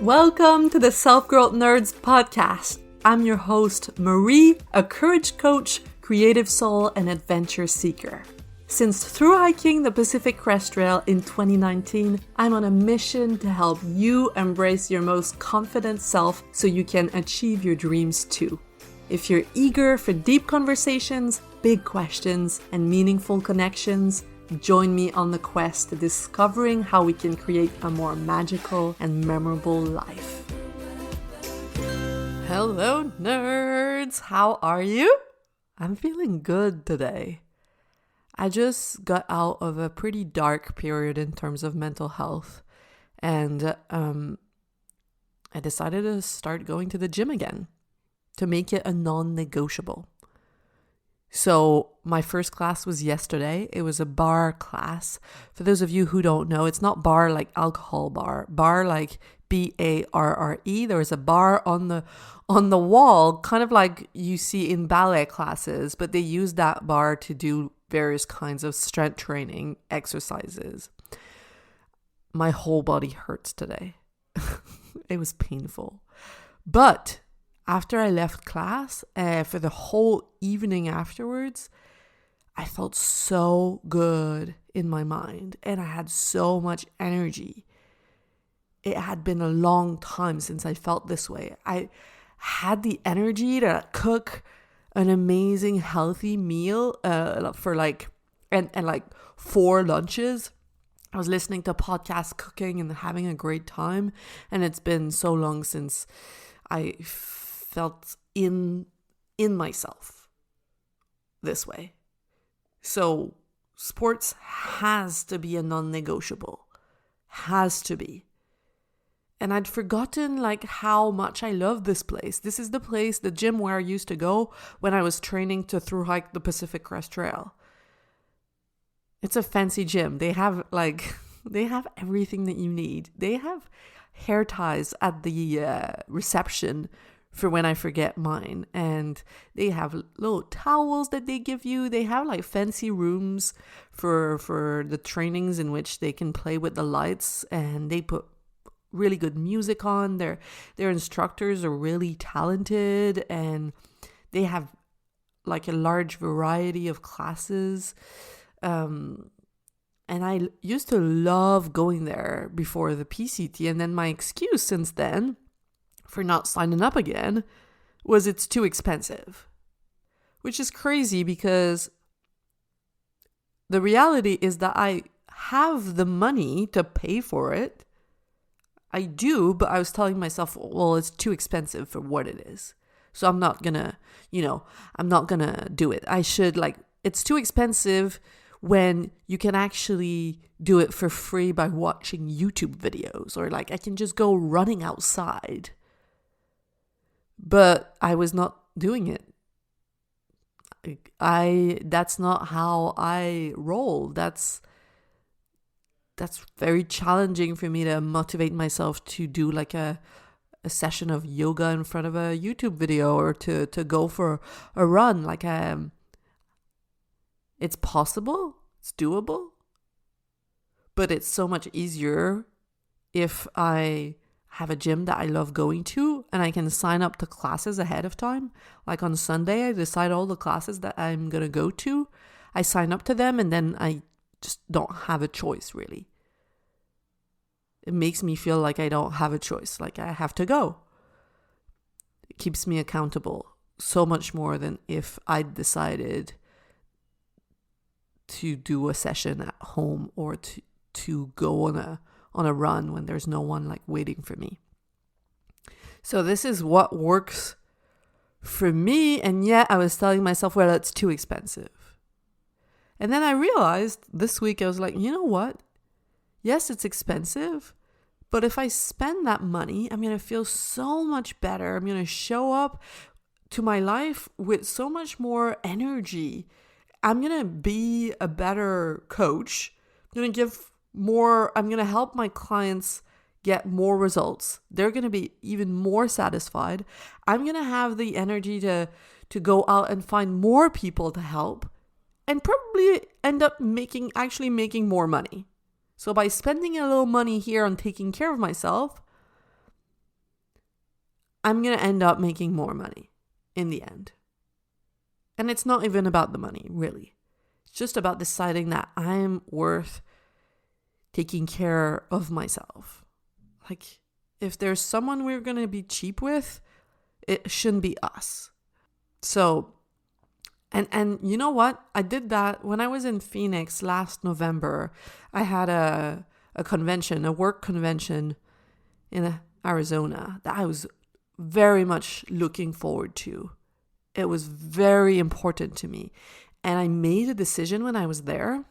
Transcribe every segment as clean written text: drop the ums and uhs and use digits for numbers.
Welcome to the Self-Growth Nerds podcast. I'm your host, Marie, a courage coach, creative soul, and adventure seeker. Since through hiking the Pacific Crest Trail in 2019, I'm on a mission to help you embrace your most confident self so you can achieve your dreams too. If you're eager for deep conversations, big questions, and meaningful connections, join me on the quest to discovering how we can create a more magical and memorable life. Hello, nerds! How are you? I'm feeling good today. I just got out of a pretty dark period in terms of mental health, and I decided to start going to the gym again to make it a non-negotiable. So my first class was yesterday. It was a bar class. For those of you who don't know, it's not bar like alcohol bar. Bar like B-A-R-R-E. There was a bar on the wall, kind of like you see in ballet classes, but they use that bar to do various kinds of strength training exercises. My whole body hurts today. It was painful. But after I left class, for the whole evening afterwards, I felt so good in my mind and I had so much energy. It had been a long time since I felt this way. I had the energy to cook an amazing healthy meal for like 4 lunches. I was listening to podcast cooking and having a great time, and it's been so long since I felt in myself this way. So sports has to be a non-negotiable. Has to be. And I'd forgotten like how much I love this place. This is the place, the gym where I used to go when I was training to through hike the Pacific Crest Trail. It's a fancy gym. They have everything that you need. They have hair ties at the reception for when I forget mine. And they have little towels that they give you. They have like fancy rooms for the trainings in which they can play with the lights, and they put really good music on. Their instructors are really talented, and they have like a large variety of classes. And I used to love going there before the PCT, and then my excuse since then for not signing up again was it's too expensive, which is crazy because the reality is that I have the money to pay for it. I do, but I was telling myself, well, it's too expensive for what it is. So I'm not gonna do it. It's too expensive when you can actually do it for free by watching YouTube videos, or like I can just go running outside. But I was not doing it. That's not how I roll. That's very challenging for me to motivate myself to do like a session of yoga in front of a YouTube video, or to go for a run. It's possible, it's doable, but it's so much easier if I have a gym that I love going to and I can sign up to classes ahead of time. Like on Sunday, I decide all the classes that I'm going to go to. I sign up to them, and then I just don't have a choice, really. It makes me feel like I don't have a choice, like I have to go. It keeps me accountable so much more than if I decided to do a session at home, or to go on a run when there's no one like waiting for me. So this is what works for me, and yet I was telling myself, well, it's too expensive. And then I realized this week, I was like, you know what? Yes, it's expensive, but if I spend that money, I'm going to feel so much better. I'm going to show up to my life with so much more energy. I'm going to be a better coach. I'm going to help my clients get more results. They're going to be even more satisfied. I'm going to have the energy to go out and find more people to help, and probably end up making more money. So by spending a little money here on taking care of myself, I'm going to end up making more money in the end. And it's not even about the money, really. It's just about deciding that I'm worth taking care of myself. Like, if there's someone we're going to be cheap with, it shouldn't be us. So, and you know what? I did that when I was in Phoenix last November. I had a convention, a work convention in Arizona that I was very much looking forward to. It was very important to me. And I made a decision when I was there.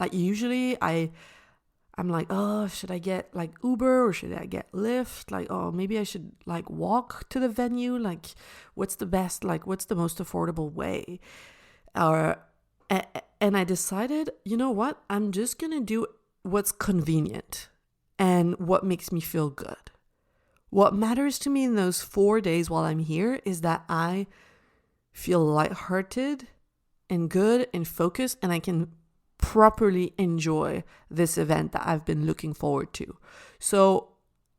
Like usually I'm like, oh, should I get like Uber or should I get Lyft? Like, oh, maybe I should like walk to the venue. Like, what's the best, like, what's the most affordable way? And I decided, you know what? I'm just going to do what's convenient and what makes me feel good. What matters to me in those 4 days while I'm here is that I feel lighthearted and good and focused, and I can properly enjoy this event that I've been looking forward to. So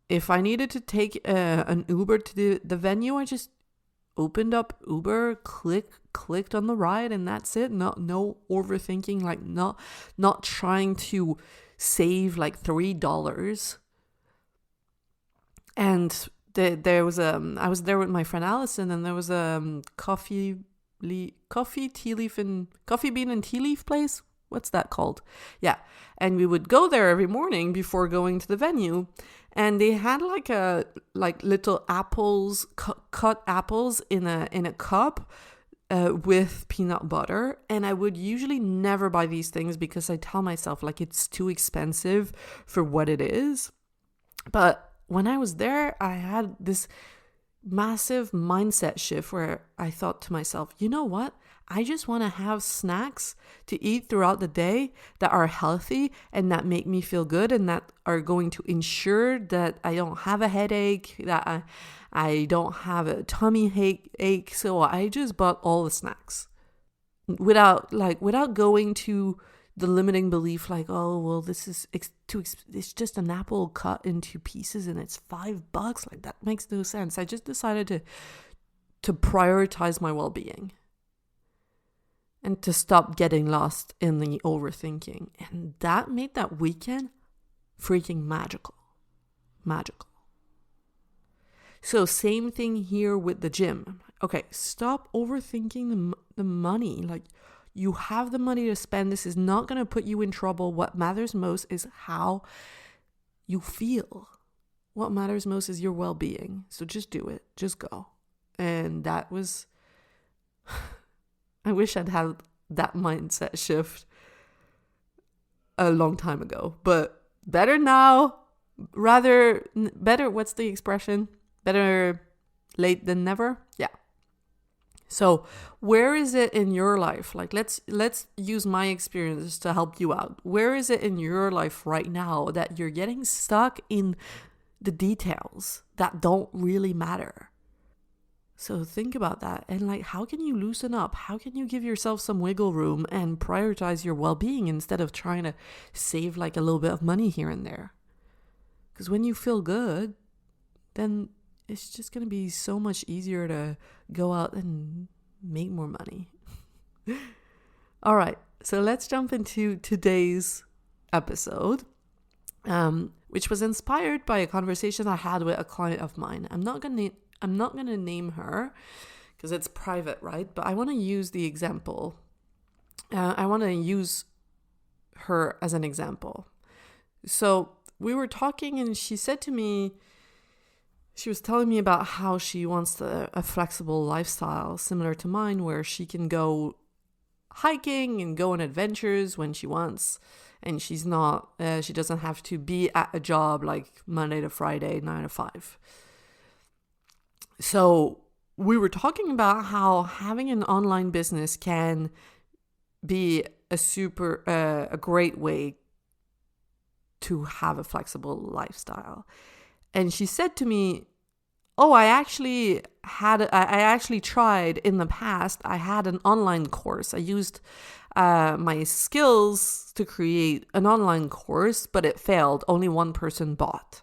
if I needed to take an Uber to the venue, I just opened up Uber, clicked on the ride, and that's it. No overthinking, like not trying to save like $3. And there was I was there with my friend Allison, and there was a coffee bean and tea leaf place. What's that called? Yeah. And we would go there every morning before going to the venue. And they had like little apples, cut apples in a cup with peanut butter. And I would usually never buy these things because I tell myself like it's too expensive for what it is. But when I was there, I had this massive mindset shift where I thought to myself, you know what? I just want to have snacks to eat throughout the day that are healthy and that make me feel good and that are going to ensure that I don't have a headache, that I don't have a tummy ache. So I just bought all the snacks without going to the limiting belief like, oh, well, this is it's just an apple cut into pieces and it's $5. Like, that makes no sense. I just decided to prioritize my well-being and to stop getting lost in the overthinking. And that made that weekend freaking magical. So same thing here with the gym. Okay, stop overthinking the money. Like, you have the money to spend. This is not going to put you in trouble. What matters most is how you feel. What matters most is your well-being. So just do it. Just go. And that was... I wish I'd had that mindset shift a long time ago. But better now. Better, what's the expression? Better late than never? Yeah. So where is it in your life? Like, let's use my experience to help you out. Where is it in your life right now that you're getting stuck in the details that don't really matter? So think about that. And like, how can you loosen up? How can you give yourself some wiggle room and prioritize your well-being instead of trying to save like a little bit of money here and there? Because when you feel good, then it's just going to be so much easier to go out and make more money. All right. So let's jump into today's episode, which was inspired by a conversation I had with a client of mine. I'm not going to name her because it's private, right? But I want to use the example. I want to use her as an example. So we were talking and she said to me, she was telling me about how she wants a flexible lifestyle similar to mine, where she can go hiking and go on adventures when she wants. And she doesn't have to be at a job like Monday to Friday, 9 to 5. So we were talking about how having an online business can be a great way to have a flexible lifestyle. And she said to me, oh, I actually tried in the past. I had an online course. I used my skills to create an online course, but it failed. Only one person bought.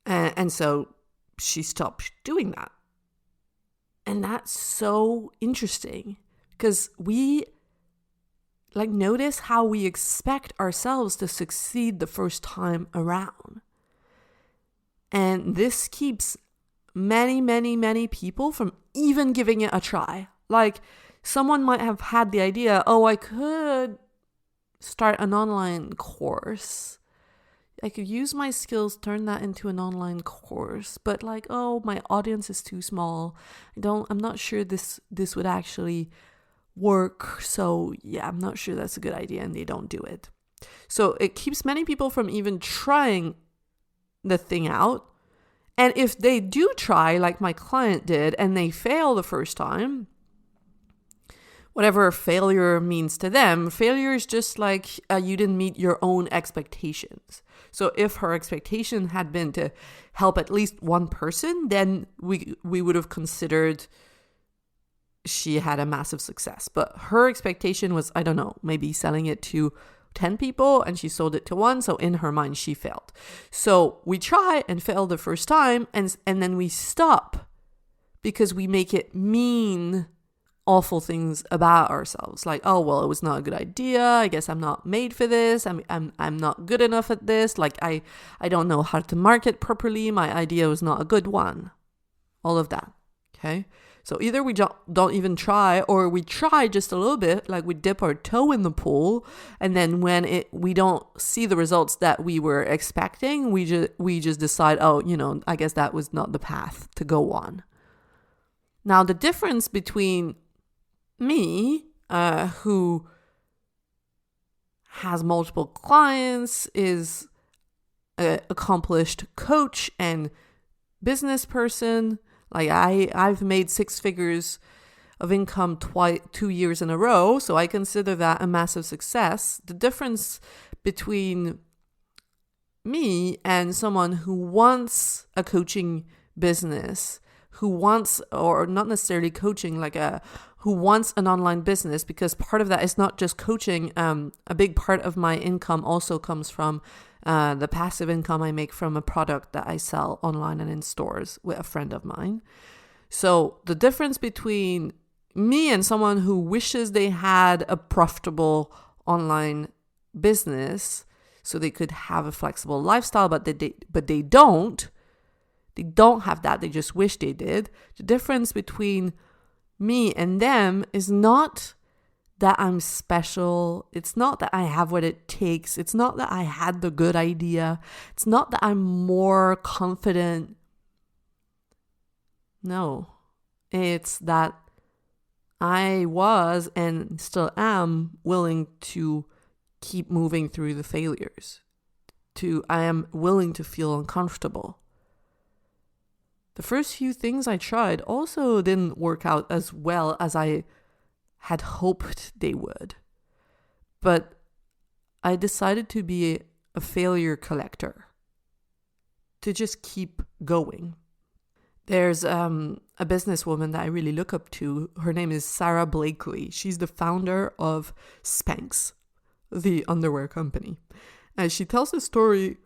And so she stopped doing that. And that's so interesting because we notice how we expect ourselves to succeed the first time around. And this keeps many, many, many people from even giving it a try. Like someone might have had the idea, oh, I could start an online course. I could use my skills, turn that into an online course. But oh, my audience is too small. I'm not sure this would actually work. So yeah, I'm not sure that's a good idea, and they don't do it. So it keeps many people from even trying the thing out. And if they do try, like my client did, and they fail the first time, whatever failure means to them, failure is just you didn't meet your own expectations. So if her expectation had been to help at least one person, then we would have considered she had a massive success. But her expectation was, I don't know, maybe selling it to 10 people and she sold it to one. So in her mind, she failed. So we try and fail the first time and then we stop because we make it mean awful things about ourselves. Oh, well, it was not a good idea. I guess I'm not made for this. I'm not good enough at this. I don't know how to market properly. My idea was not a good one. All of that. Okay. So either we don't even try, or we try just a little bit, we dip our toe in the pool, and then when we don't see the results that we were expecting, we just decide, oh, I guess that was not the path to go on. Now the difference between me, who has multiple clients, is an accomplished coach and business person. I've made 6 figures of income 2 years in a row, so I consider that a massive success. The difference between me and someone who wants a coaching business, who wants, or not necessarily coaching, who wants an online business, because part of that is not just coaching. A big part of my income also comes from the passive income I make from a product that I sell online and in stores with a friend of mine. So the difference between me and someone who wishes they had a profitable online business so they could have a flexible lifestyle, but they don't have that. They just wish they did. The difference between me and them is not that I'm special. It's not that I have what it takes. It's not that I had the good idea. It's not that I'm more confident. No, it's that I was and still am willing to keep moving through the failures. I am willing to feel uncomfortable. The first few things I tried also didn't work out as well as I had hoped they would. But I decided to be a failure collector, to just keep going. There's a businesswoman that I really look up to. Her name is Sarah Blakely. She's the founder of Spanx, the underwear company. And she tells the story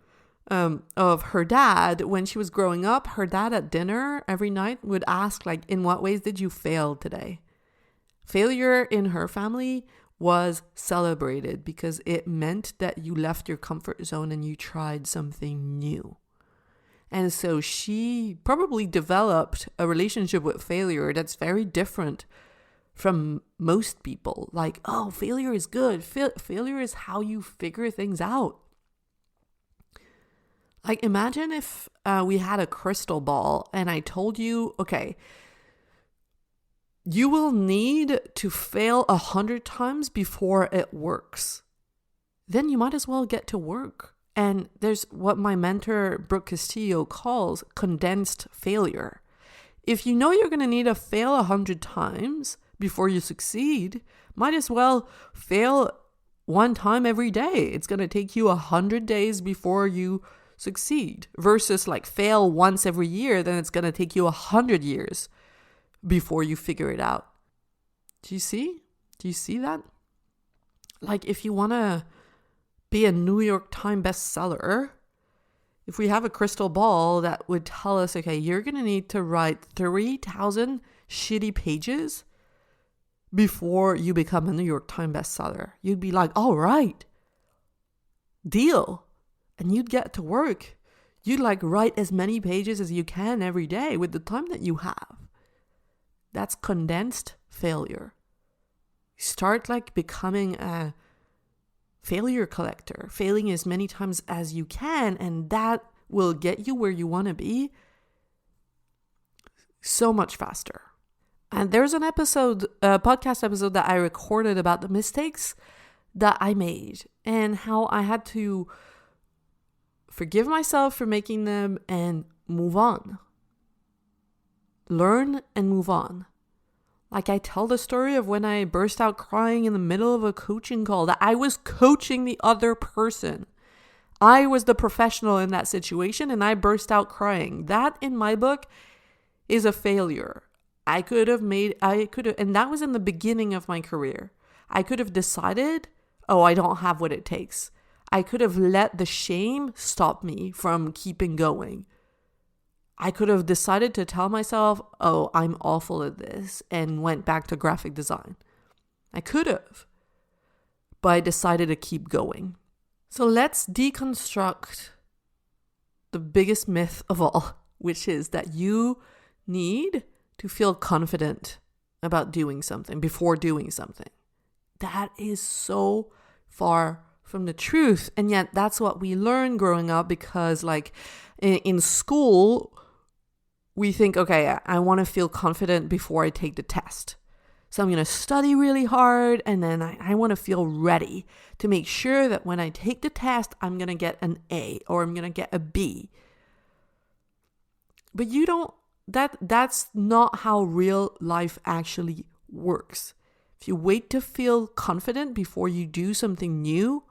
of her dad. When she was growing up, her dad at dinner every night would ask, in what ways did you fail today? Failure in her family was celebrated because it meant that you left your comfort zone and you tried something new. And so she probably developed a relationship with failure that's very different from most people. Oh, failure is good. Failure is how you figure things out. Imagine if we had a crystal ball and I told you, okay, you will need to fail 100 times before it works. Then you might as well get to work. And there's what my mentor, Brooke Castillo, calls condensed failure. If you know you're going to need to fail 100 times before you succeed, might as well fail 1 time every day. It's going to take you 100 days before you succeed, versus fail once every year, then it's going to take you 100 years before you figure it out. Do you see? Do you see that? If you want to be a New York Times bestseller, If we have a crystal ball that would tell us, okay, you're going to need to write 3,000 shitty pages before you become a New York Times bestseller, you'd be like, all right, deal. And you'd get to work. You'd write as many pages as you can every day with the time that you have. That's condensed failure. Start becoming a failure collector, failing as many times as you can, and that will get you where you want to be so much faster. And there's an podcast episode that I recorded about the mistakes that I made and how I had to forgive myself for making them and move on. Learn and move on. I tell the story of when I burst out crying in the middle of a coaching call, that I was coaching the other person. I was the professional in that situation and I burst out crying. That, in my book, is a failure. And that was in the beginning of my career. I could have decided, I don't have what it takes. I could have let the shame stop me from keeping going. I could have decided to tell myself, I'm awful at this, and went back to graphic design. I could have, but I decided to keep going. So let's deconstruct the biggest myth of all, which is that you need to feel confident about doing something before doing something. That is so far from the truth. And yet that's what we learn growing up, because in school, we think, okay, I want to feel confident before I take the test. So I'm going to study really hard, and then I want to feel ready to make sure that when I take the test, I'm going to get an A or I'm going to get a B. But that's not how real life actually works. If you wait to feel confident before you do something new,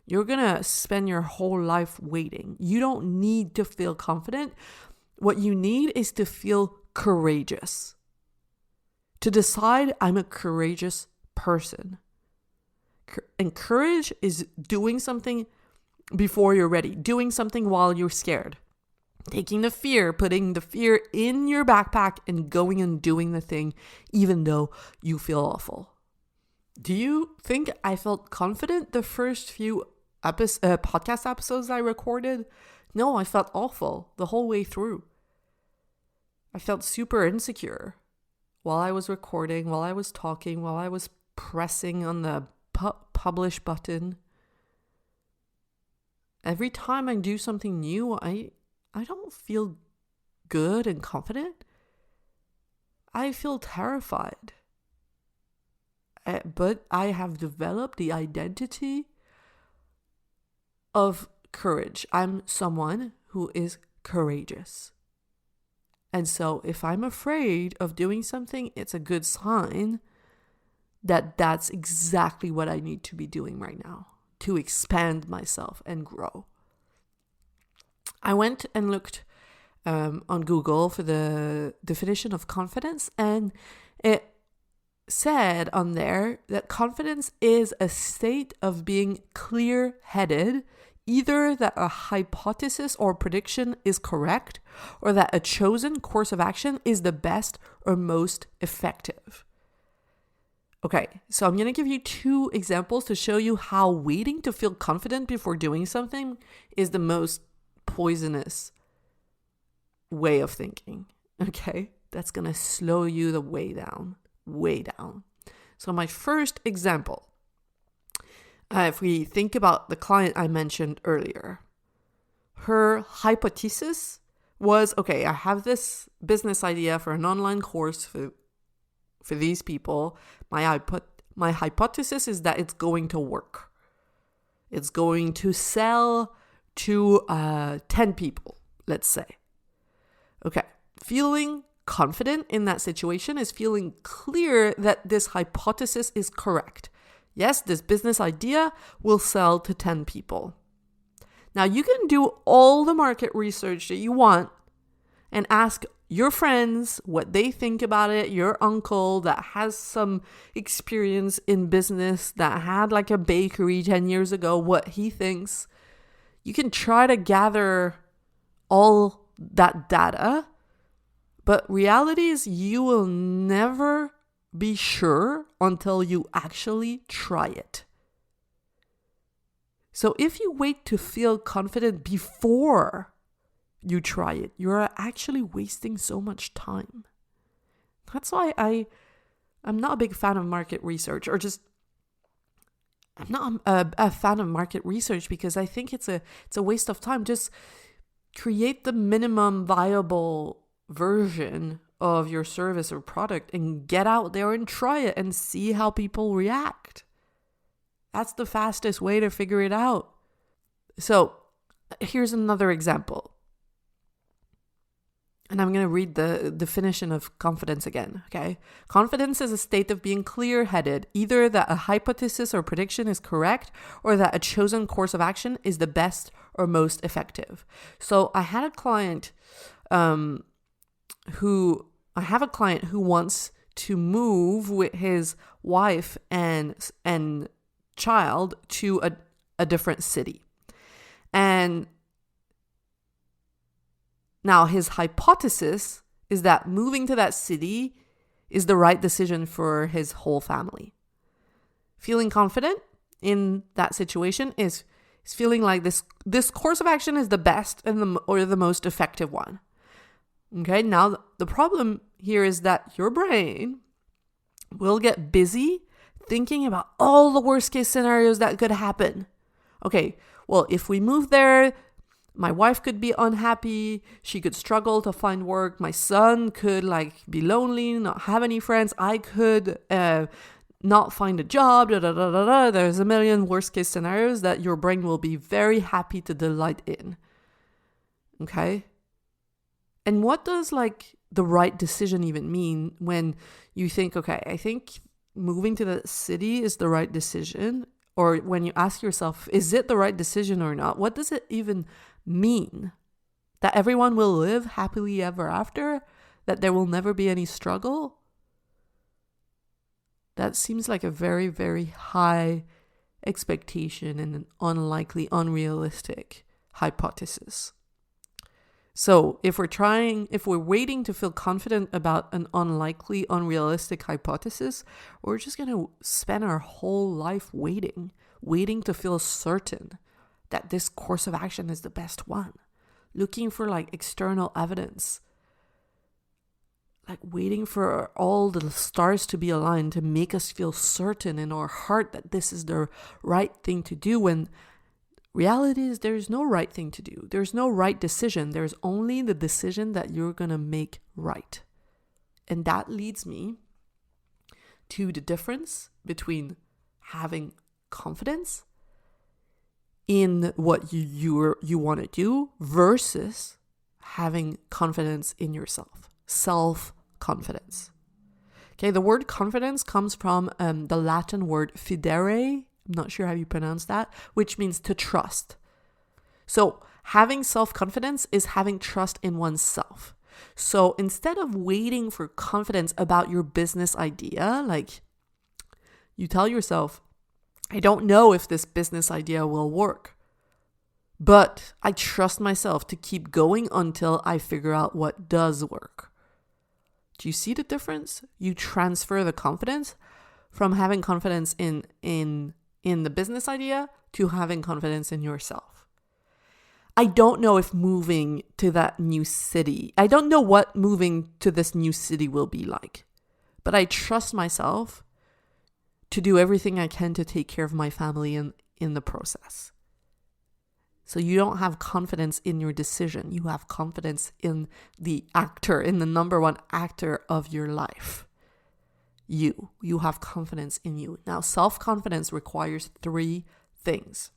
you're going to spend your whole life waiting. You don't need to feel confident. What you need is to feel courageous. To decide, I'm a courageous person. And courage is doing something before you're ready. Doing something while you're scared. Taking the fear, putting the fear in your backpack and going and doing the thing even though you feel awful. Do you think I felt confident the first few podcast episodes I recorded? No, I felt awful the whole way through. I felt super insecure while I was recording, while I was talking, while I was pressing on the publish button. Every time I do something new, I don't feel good and confident. I feel terrified. But I have developed the identity of courage. I'm someone who is courageous. And so if I'm afraid of doing something, it's a good sign that that's exactly what I need to be doing right now to expand myself and grow. I went and looked on Google for the definition of confidence, and it said on there that confidence is a state of being clear-headed, either that a hypothesis or prediction is correct, or that a chosen course of action is the best or most effective. Okay, so I'm going to give you 2 examples to show you how waiting to feel confident before doing something is the most poisonous way of thinking. Okay, that's going to slow you the way down. So my first example, if we think about the client I mentioned earlier, her hypothesis was, okay, I have this business idea for an online course for these people. My hypothesis is that it's going to work. It's going to sell to 10 people, let's say. Okay, feeling confident in that situation is feeling clear that this hypothesis is correct. Yes, this business idea will sell to 10 people. Now, you can do all the market research that you want and ask your friends what they think about it, your uncle that has some experience in business, that had a bakery 10 years ago, what he thinks. You can try to gather all that data. But reality is you will never be sure until you actually try it. So if you wait to feel confident before you try it, you're actually wasting so much time. That's why I'm not a big fan of market research, or just I'm not a fan of market research because I think it's a waste of time. Just create the minimum viable version of your service or product and get out there and try it and see how people react. That's the fastest way to figure it out. So here's another example. And I'm going to read the definition of confidence again, okay? Confidence is a state of being clear-headed, either that a hypothesis or prediction is correct or that a chosen course of action is the best or most effective. So I had a client who wants to move with his wife and child to a different city. And now, his hypothesis is that moving to that city is the right decision for his whole family. Feeling confident in that situation is feeling like this course of action is the best or the most effective one. Okay, now the problem here is that your brain will get busy thinking about all the worst case scenarios that could happen. Okay, well, if we move there, my wife could be unhappy. She could struggle to find work. My son could be lonely, not have any friends. I could not find a job. There's a million worst case scenarios that your brain will be very happy to delight in. Okay? And what does the right decision even mean when you think, okay, I think moving to the city is the right decision? Or when you ask yourself, is it the right decision or not? What does it even mean? That everyone will live happily ever after? That there will never be any struggle? That seems like a very, very high expectation and an unlikely, unrealistic hypothesis. So if we're waiting to feel confident about an unlikely, unrealistic hypothesis, we're just going to spend our whole life waiting to feel certain that this course of action is the best one, looking for external evidence, waiting for all the stars to be aligned to make us feel certain in our heart that this is the right thing to do, when reality is there's no right thing to do. There's no right decision. There's only the decision that you're going to make right. And that leads me to the difference between having confidence in what you want to do versus having confidence in yourself. Self-confidence. Okay, the word confidence comes from the Latin word fidere. I'm not sure how you pronounce that, which means to trust. So having self-confidence is having trust in oneself. So instead of waiting for confidence about your business idea, you tell yourself, I don't know if this business idea will work, but I trust myself to keep going until I figure out what does work. Do you see the difference? You transfer the confidence from having confidence in the business idea to having confidence in yourself. I don't know if moving to that new city, I don't know what moving to this new city will be like, but I trust myself to do everything I can to take care of my family in the process. So you don't have confidence in your decision. You have confidence in the actor, in the number one actor of your life. You have confidence in you. Now, self-confidence requires 3 things.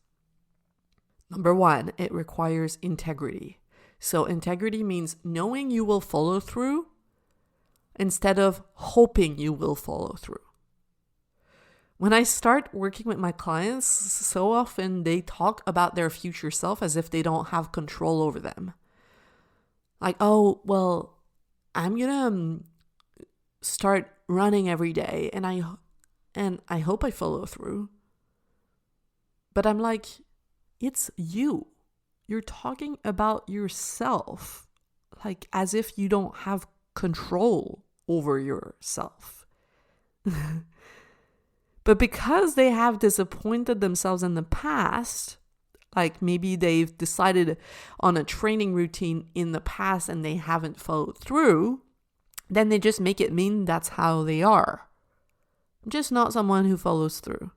Number 1, it requires integrity. So integrity means knowing you will follow through instead of hoping you will follow through. When I start working with my clients, so often they talk about their future self as if they don't have control over them. Oh, well, I'm going to start running every day and I hope I follow through. But I'm it's you. you're talking about yourself, like as if you don't have control over yourself. But because they have disappointed themselves in the past, like maybe they've decided on a training routine in the past and they haven't followed through, then they just make it mean that's how they are. I'm just not someone who follows through.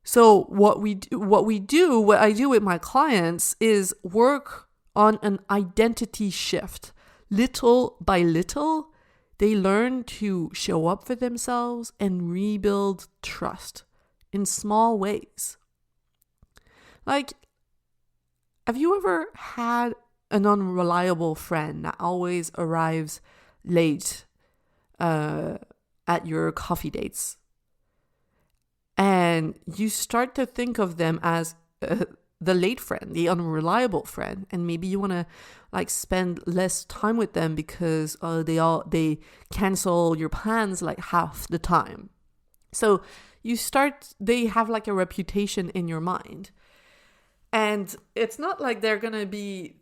So what I do with my clients is work on an identity shift. Little by little, they learn to show up for themselves and rebuild trust in small ways. Like, have you ever had an unreliable friend that always arrives late at your coffee dates? And you start to think of them as the late friend, the unreliable friend, and maybe you want to like spend less time with them because they cancel your plans like half the time. So they have like a reputation in your mind. And it's not like they're going to be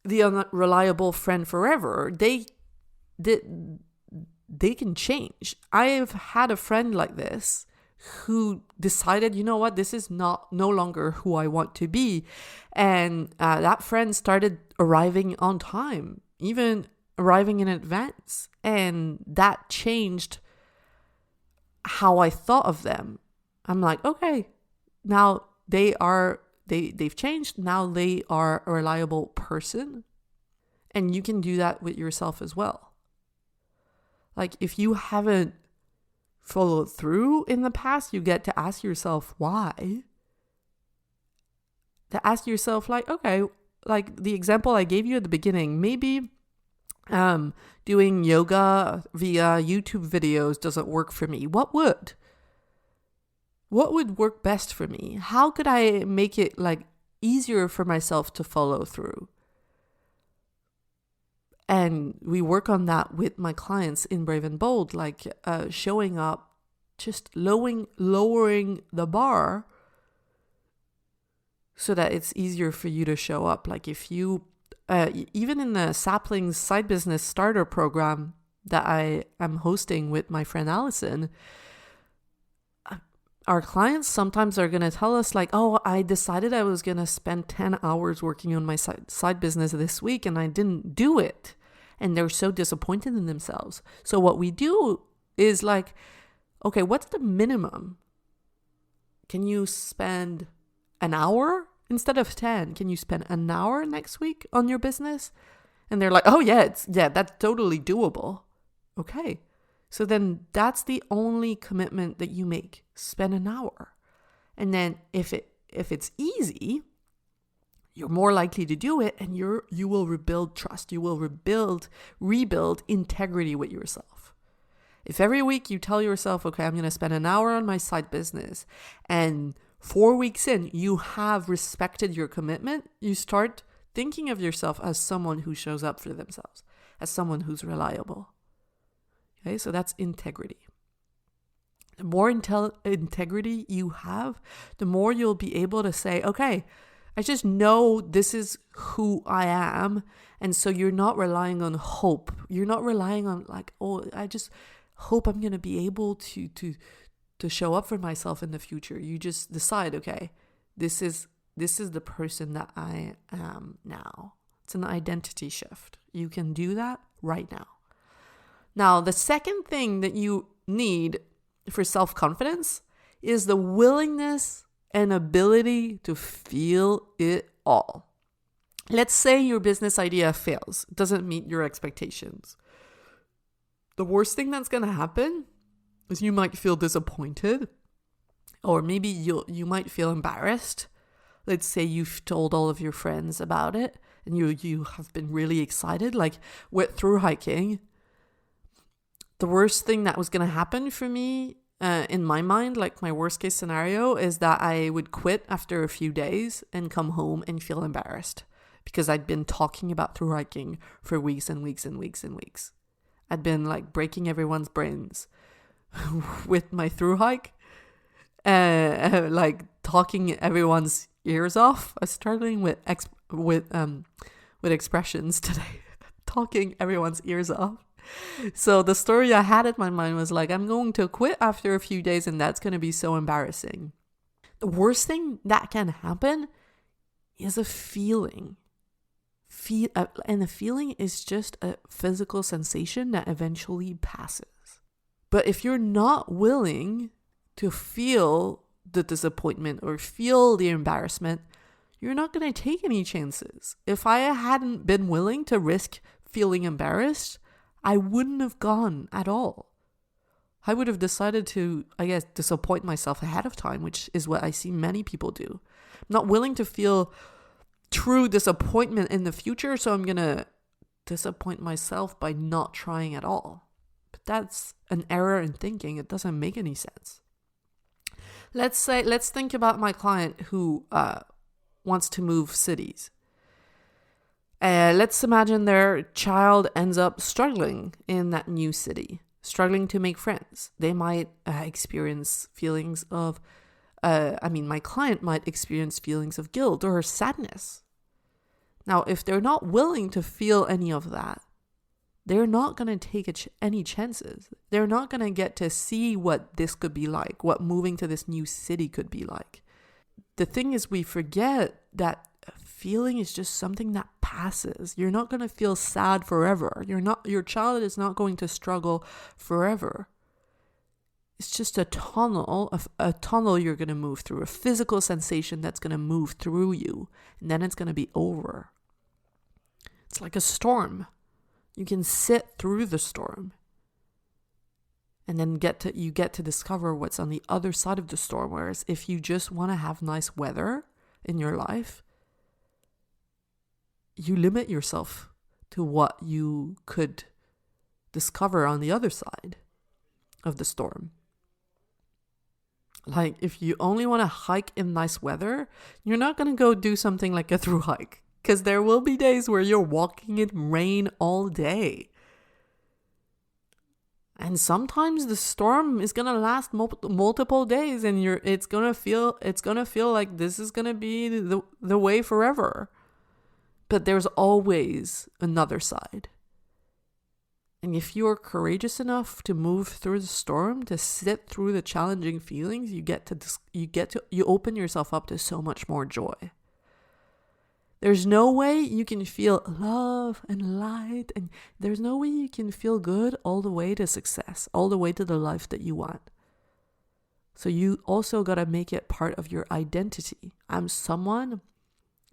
the unreliable friend forever. They can change. I've had a friend like this who decided, you know what, this is no longer who I want to be. And that friend started arriving on time, even arriving in advance. And that changed how I thought of them. I'm like, okay, now they've changed. Now they are a reliable person. And you can do that with yourself as well. Like if you haven't followed through in the past, you get to ask yourself why. To ask yourself like, okay, like the example I gave you at the beginning, maybe doing yoga via YouTube videos doesn't work for me. What would? What would work best for me? How could I make it like easier for myself to follow through? And we work on that with my clients in Brave and Bold, like showing up, just lowering the bar so that it's easier for you to show up. Like if you, even in the Saplings Side Business Starter Program that I am hosting with my friend Allison, our clients sometimes are going to tell us like, oh, I decided I was going to spend 10 hours working on my side business this week and I didn't do it. And they're so disappointed in themselves. So what we do is like, okay, what's the minimum? Can you spend an hour instead of 10? Can you spend an hour next week on your business? And they're like, oh yeah, that's totally doable. Okay. So then that's the only commitment that you make. Spend an hour. And then if it's easy, you're more likely to do it, and you will rebuild trust. You will rebuild integrity with yourself. If every week you tell yourself, okay, I'm going to spend an hour on my side business, and 4 weeks in, you have respected your commitment, you start thinking of yourself as someone who shows up for themselves, as someone who's reliable. Okay, so that's integrity. The more integrity you have, the more you'll be able to say, okay, I just know this is who I am. And so you're not relying on hope. You're not relying on like, oh, I just hope I'm going to be able to show up for myself in the future. You just decide, okay, this is the person that I am now. It's an identity shift. You can do that right now. Now, the second thing that you need for self-confidence is the willingness and ability to feel it all. Let's say your business idea fails, doesn't meet your expectations. The worst thing that's going to happen is you might feel disappointed, or maybe you might feel embarrassed. Let's say you've told all of your friends about it and you have been really excited, like with through hiking. The worst thing that was going to happen for me, in my mind, like my worst case scenario, is that I would quit after a few days and come home and feel embarrassed because I'd been talking about through hiking for weeks and weeks and weeks and weeks. I'd been like breaking everyone's brains with my through hike, like talking everyone's ears off. I'm struggling with expressions today. Talking everyone's ears off. So the story I had in my mind was like, I'm going to quit after a few days and that's going to be so embarrassing. The worst thing that can happen is a feeling. And the feeling is just a physical sensation that eventually passes. But if you're not willing to feel the disappointment or feel the embarrassment, you're not going to take any chances. If I hadn't been willing to risk feeling embarrassed, I wouldn't have gone at all. I would have decided to, disappoint myself ahead of time, which is what I see many people do. I'm not willing to feel true disappointment in the future, so I'm going to disappoint myself by not trying at all. But that's an error in thinking. It doesn't make any sense. Let's think about my client who wants to move cities. Let's imagine their child ends up struggling in that new city, struggling to make friends. They might experience feelings of, my client might experience feelings of guilt or sadness. Now, if they're not willing to feel any of that, they're not going to take any chances. They're not going to get to see what this could be like, what moving to this new city could be like. The thing is, we forget that feeling is just something that passes. You're not going to feel sad forever. Your child is not going to struggle forever. It's just a tunnel you're going to move through, a physical sensation that's going to move through you, and then it's going to be over. It's like a storm. You can sit through the storm and then you get to discover what's on the other side of the storm. Whereas if you just want to have nice weather in your life, you limit yourself to what you could discover on the other side of the storm. Like, if you only want to hike in nice weather, you're not going to go do something like a through hike, because there will be days where you're walking in rain all day. And sometimes the storm is going to last multiple days, and it's going to feel like this is going to be the way forever. But there's always another side. And if you are courageous enough to move through the storm, to sit through the challenging feelings, you open yourself up to so much more joy. There's no way you can feel love and light, and there's no way you can feel good all the way to success, all the way to the life that you want. So you also got to make it part of your identity. I'm someone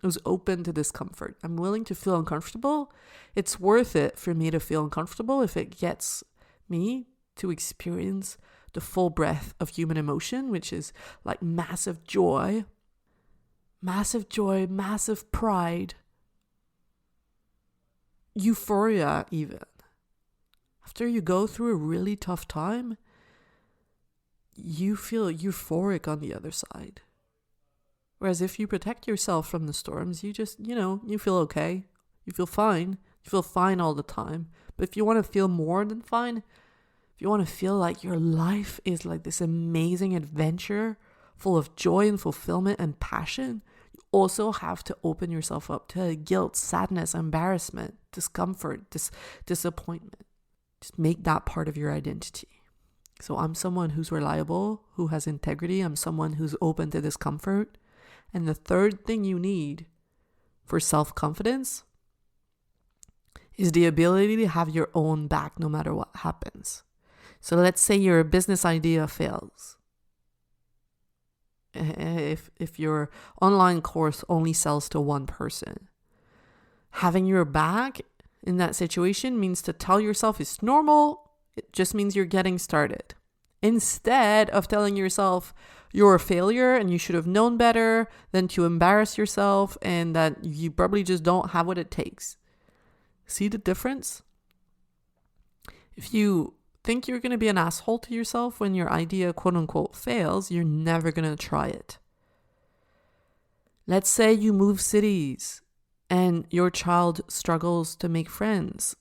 who's open to discomfort. I'm willing to feel uncomfortable. It's worth it for me to feel uncomfortable if it gets me to experience the full breadth of human emotion, which is like massive joy, massive pride, euphoria even. After you go through a really tough time, you feel euphoric on the other side. Whereas if you protect yourself from the storms, you just, you feel okay. You feel fine. You feel fine all the time. But if you want to feel more than fine, if you want to feel like your life is like this amazing adventure full of joy and fulfillment and passion, you also have to open yourself up to guilt, sadness, embarrassment, discomfort, disappointment. Just make that part of your identity. So I'm someone who's reliable, who has integrity. I'm someone who's open to discomfort. And the third thing you need for self-confidence is the ability to have your own back no matter what happens. So let's say your business idea fails. If your online course only sells to one person, having your back in that situation means to tell yourself it's normal. It just means you're getting started. Instead of telling yourself you're a failure and you should have known better than to embarrass yourself and that you probably just don't have what it takes. See the difference? If you think you're going to be an asshole to yourself when your idea, quote unquote, fails, you're never going to try it. Let's say you move cities and your child struggles to make friends.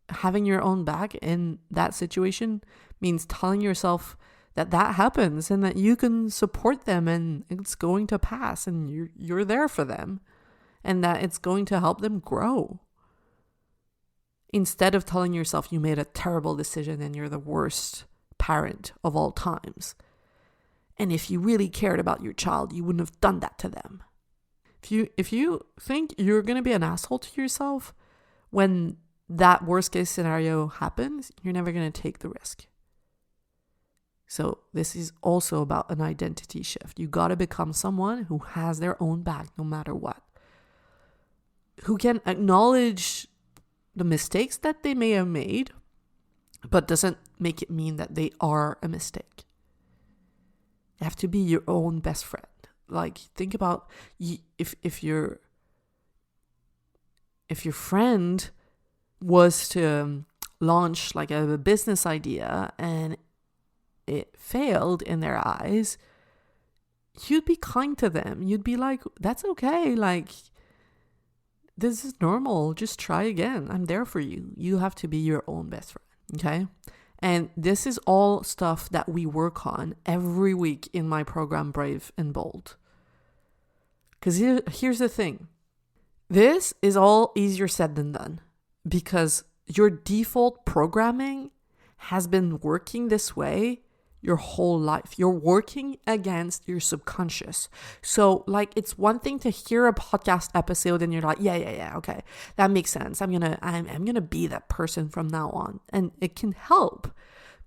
Having your own back in that situation means telling yourself that happens and that you can support them and it's going to pass and you're there for them and that it's going to help them grow. Instead of telling yourself you made a terrible decision and you're the worst parent of all times. And if you really cared about your child, you wouldn't have done that to them. If you think you're going to be an asshole to yourself when that worst case scenario happens, you're never going to take the risk. So this is also about an identity shift. You got to become someone who has their own back no matter what. Who can acknowledge the mistakes that they may have made, but doesn't make it mean that they are a mistake. You have to be your own best friend. Like, think about if your friend was to launch like a business idea and it failed in their eyes, you'd be kind to them. You'd be like, that's okay. Like, this is normal. Just try again. I'm there for you. You have to be your own best friend. Okay. And this is all stuff that we work on every week in my program, Brave and Bold. Because here's the thing. This is all easier said than done because your default programming has been working this way your whole life. You're working against your subconscious. So like, it's one thing to hear a podcast episode and you're like, yeah, okay, that makes sense. I'm gonna be that person from now on, and it can help.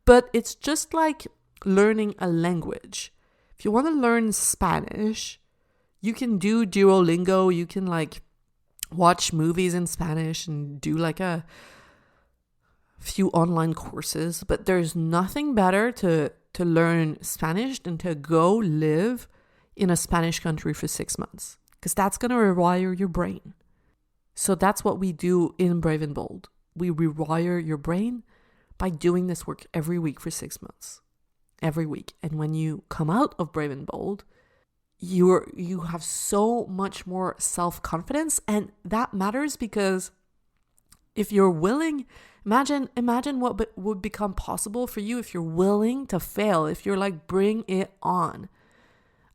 But it's just like learning a language. If you want to learn Spanish, you can do Duolingo. You can like watch movies in Spanish and do like a few online courses. But there's nothing better to learn Spanish than to go live in a Spanish country for 6 months, because that's going to rewire your brain. So that's what we do in Brave and Bold. We rewire your brain by doing this work every week for 6 months, every week. And when you come out of Brave and Bold, you have so much more self-confidence, and that matters because if you're willing, imagine what would become possible for you if you're willing to fail, if you're like, bring it on.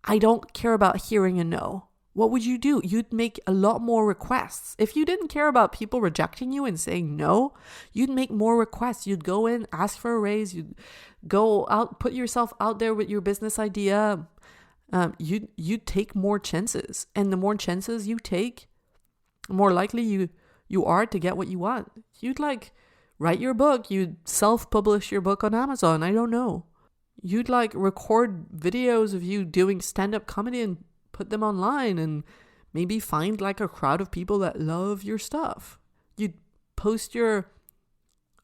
I don't care about hearing a no. What would you do? You'd make a lot more requests. If you didn't care about people rejecting you and saying no, you'd make more requests. You'd go in, ask for a raise. You'd go out, put yourself out there with your business idea. You'd take more chances. And the more chances you take, the more likely you are to get what you want. You'd like write your book. You'd self-publish your book on Amazon. I don't know. You'd like record videos of you doing stand-up comedy and put them online and maybe find like a crowd of people that love your stuff. You'd post your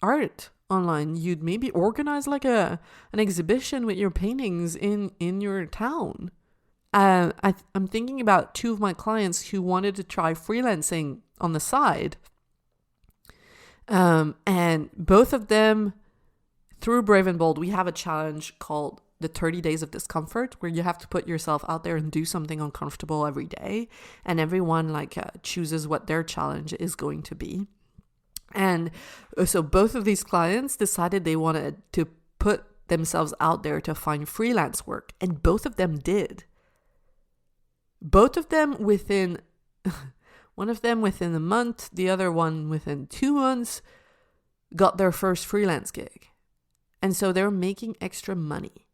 art online. You'd maybe organize like an exhibition with your paintings in your town. I'm thinking about two of my clients who wanted to try freelancing on the side. And both of them, through Brave and Bold, we have a challenge called the 30 days of discomfort, where you have to put yourself out there and do something uncomfortable every day. And everyone chooses what their challenge is going to be. And so both of these clients decided they wanted to put themselves out there to find freelance work. And both of them did. Both of them within, one of them within a month, the other one within 2 months, got their first freelance gig. And so they're making extra money.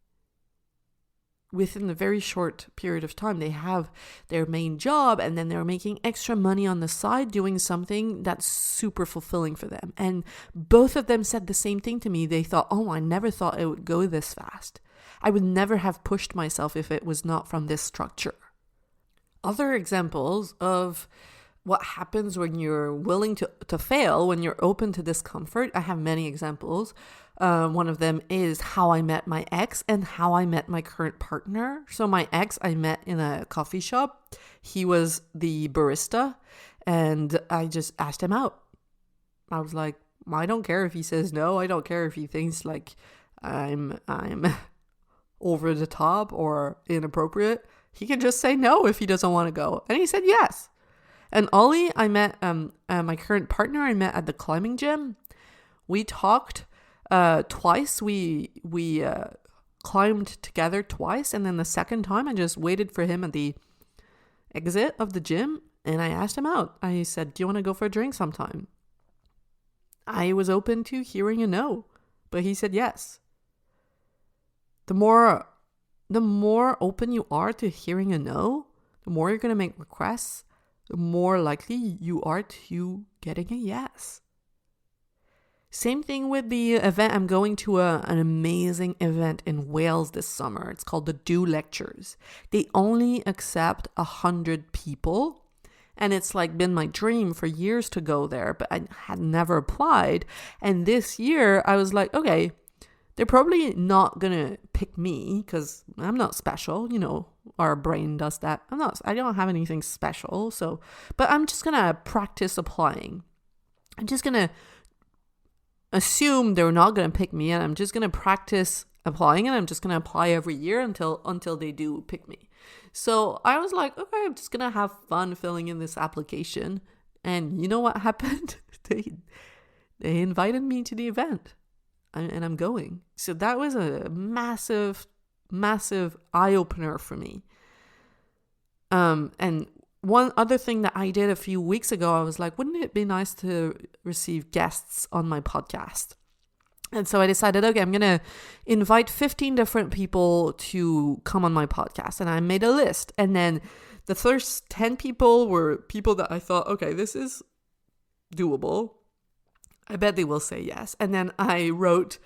Within a very short period of time, they have their main job and then they're making extra money on the side doing something that's super fulfilling for them. And both of them said the same thing to me. They thought, oh, I never thought it would go this fast. I would never have pushed myself if it was not from this structure. Other examples of what happens when you're willing to fail, when you're open to discomfort. I have many examples. One of them is how I met my ex and how I met my current partner. So my ex, I met in a coffee shop. He was the barista and I just asked him out. I was like, I don't care if he says no. I don't care if he thinks like I'm over the top or inappropriate. He can just say no if he doesn't want to go. And he said yes. And Ollie, I met my current partner, I met at the climbing gym. We talked twice. We climbed together twice. And then the second time I just waited for him at the exit of the gym and I asked him out. I said, do you want to go for a drink sometime? I was open to hearing a no, but he said yes. The more open you are to hearing a no, the more you're going to make requests, the more likely you are to getting a yes. Same thing with the event. I'm going to an amazing event in Wales this summer. It's called the Do Lectures. They only accept 100 people. And it's like been my dream for years to go there, but I had never applied. And this year I was like, okay, they're probably not going to pick me because I'm not special. You know, our brain does that. I don't have anything special. So, but I'm just going to practice applying. I'm just going to assume they're not going to pick me, and I'm just going to practice applying, and I'm just going to apply every year until they do pick me. So I was like, okay, I'm just going to have fun filling in this application. And you know what happened? They invited me to the event, and I'm going. So that was a massive, massive eye-opener for me. And one other thing that I did a few weeks ago, I was like, wouldn't it be nice to receive guests on my podcast? And so I decided, okay, I'm going to invite 15 different people to come on my podcast. And I made a list. And then the first 10 people were people that I thought, okay, this is doable. I bet they will say yes. And then I wrote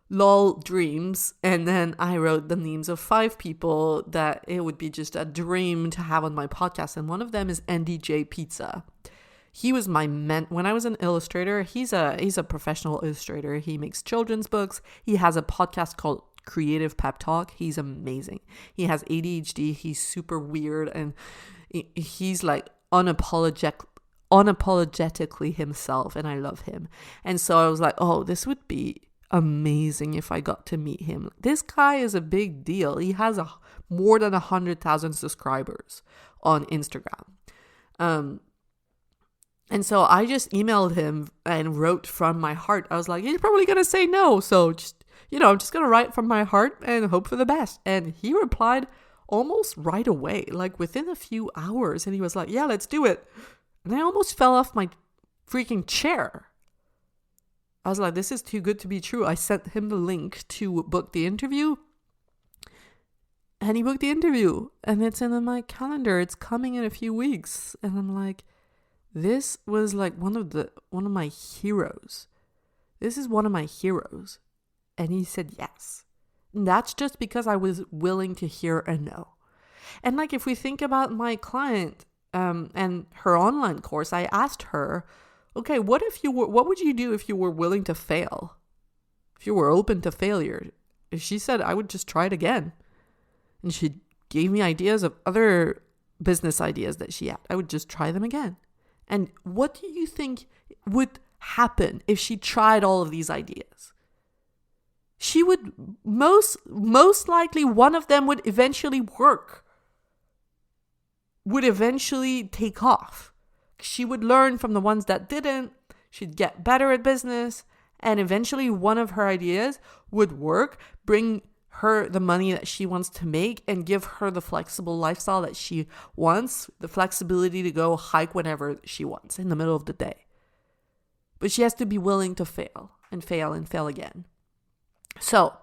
lol dreams. And then I wrote the names of 5 people that it would be just a dream to have on my podcast. And one of them is NDJ Pizza. He was my when I was an illustrator. He's a professional illustrator. He makes children's books. He has a podcast called Creative Pep Talk. He's amazing. He has ADHD. He's super weird, and he's like unapologetically himself, and I love him. And so I was like, oh, this would be amazing if I got to meet him. This guy is a big deal. He has more than 100,000 subscribers on Instagram. And so I just emailed him and wrote from my heart. I was like, he's probably going to say no. So just, I'm just going to write from my heart and hope for the best. And he replied almost right away, like within a few hours. And he was like, yeah, let's do it. And I almost fell off my freaking chair. I was like, this is too good to be true. I sent him the link to book the interview. And he booked the interview. And it's in my calendar. It's coming in a few weeks. And I'm like, this was like one of my heroes. This is one of my heroes. And he said yes. And that's just because I was willing to hear a no. And like if we think about my client and her online course, I asked her, okay, what would you do if you were willing to fail? If you were open to failure? She said, I would just try it again. And she gave me ideas of other business ideas that she had. I would just try them again. And what do you think would happen if she tried all of these ideas? She would most likely one of them would eventually work, would eventually take off. She would learn from the ones that didn't. She'd get better at business. And eventually one of her ideas would work, bring her the money that she wants to make, and give her the flexible lifestyle that she wants, the flexibility to go hike whenever she wants in the middle of the day. But she has to be willing to fail and fail and fail again. So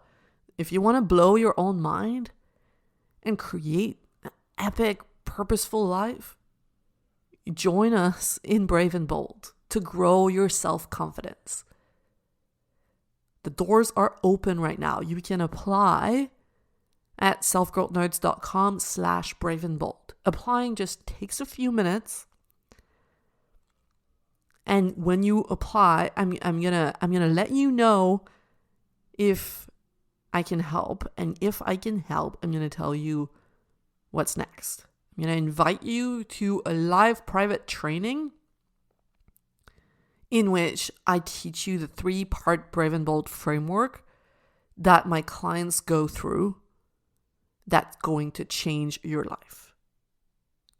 if you want to blow your own mind and create an epic, purposeful life, join us in Brave and Bold to grow your self-confidence. The doors are open right now. You can apply at selfgrowthnerds.com/braveandbold. Applying just takes a few minutes. And when you apply, I'm gonna let you know if I can help. And if I can help, I'm gonna tell you what's next. I'm gonna invite you to a live private training in which I teach you the 3-part Brave and Bold framework that my clients go through that's going to change your life.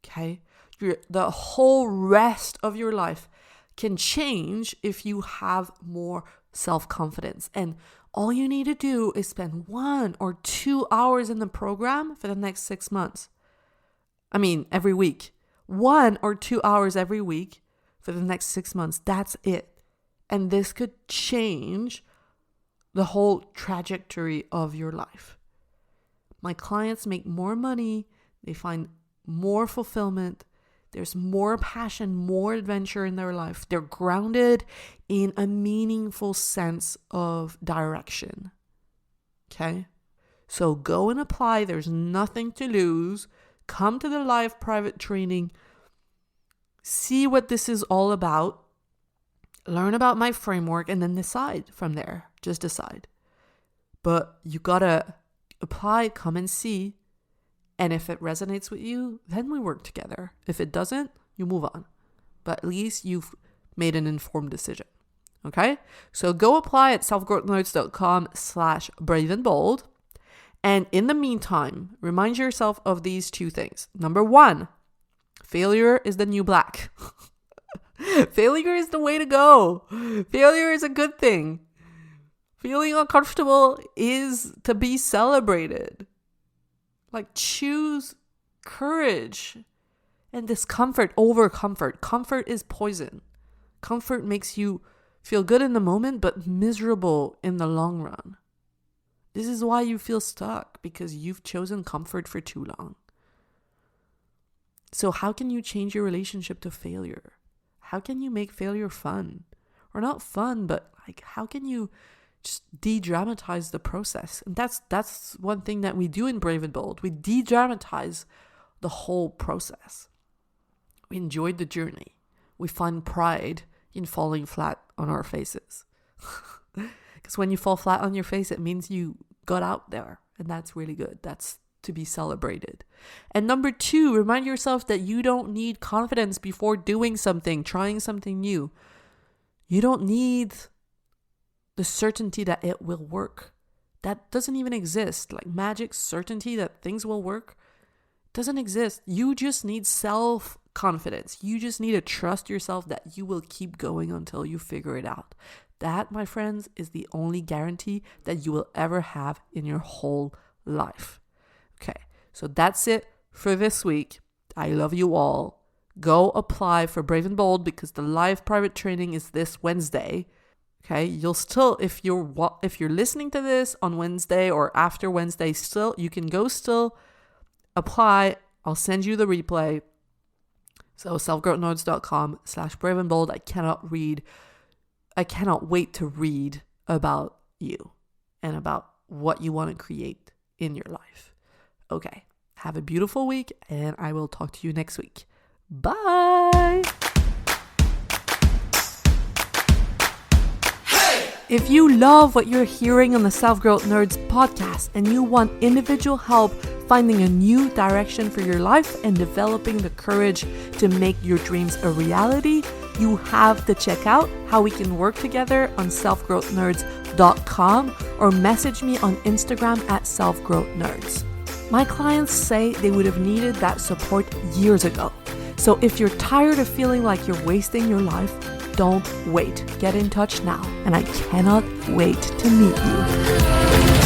Okay? The whole rest of your life can change if you have more self-confidence. And All you need to do is spend 1 or 2 hours in the program for the next 6 months. Every week. 1 or 2 hours every week for the next 6 months. That's it. And this could change the whole trajectory of your life. My clients make more money. They find more fulfillment. There's more passion, more adventure in their life. They're grounded in a meaningful sense of direction. Okay? So go and apply. There's nothing to lose. Come to the live private training. See what this is all about. Learn about my framework and then decide from there. Just decide. But you gotta apply, come and see. And if it resonates with you, then we work together. If it doesn't, you move on. But at least you've made an informed decision. Okay? So go apply at selfgrowthnerds.com/braveandbold. And in the meantime, remind yourself of these 2 things. Number 1, failure is the new black. Failure is the way to go. Failure is a good thing. Feeling uncomfortable is to be celebrated. Choose courage and discomfort over comfort. Comfort is poison. Comfort makes you feel good in the moment, but miserable in the long run. This is why you feel stuck, because you've chosen comfort for too long. So how can you change your relationship to failure? How can you make failure fun? Or not fun, but how can you just de-dramatize the process? And that's one thing that we do in Brave and Bold. We de-dramatize the whole process. We enjoyed the journey. We find pride in falling flat on our faces. Because when you fall flat on your face, it means you got out there. And that's really good. That's to be celebrated. And number 2, remind yourself that you don't need confidence before doing something, trying something new. You don't need the certainty that it will work. That doesn't even exist. Magic certainty that things will work doesn't exist. You just need self-confidence. You just need to trust yourself that you will keep going until you figure it out. That, my friends, is the only guarantee that you will ever have in your whole life. Okay, so that's it for this week. I love you all. Go apply for Brave and Bold because the live private training is this Wednesday. Okay, you'll still, if you're listening to this on Wednesday or after Wednesday, you can still apply. I'll send you the replay. So selfgrowthnerds.com/braveandbold. I cannot wait to read about you and about what you want to create in your life. Okay, have a beautiful week and I will talk to you next week. Bye. If you love what you're hearing on the Self-Growth Nerds podcast and you want individual help finding a new direction for your life and developing the courage to make your dreams a reality, you have to check out how we can work together on selfgrowthnerds.com or message me on Instagram at selfgrowthnerds. My clients say they would have needed that support years ago. So if you're tired of feeling like you're wasting your life, don't wait. Get in touch now, and I cannot wait to meet you.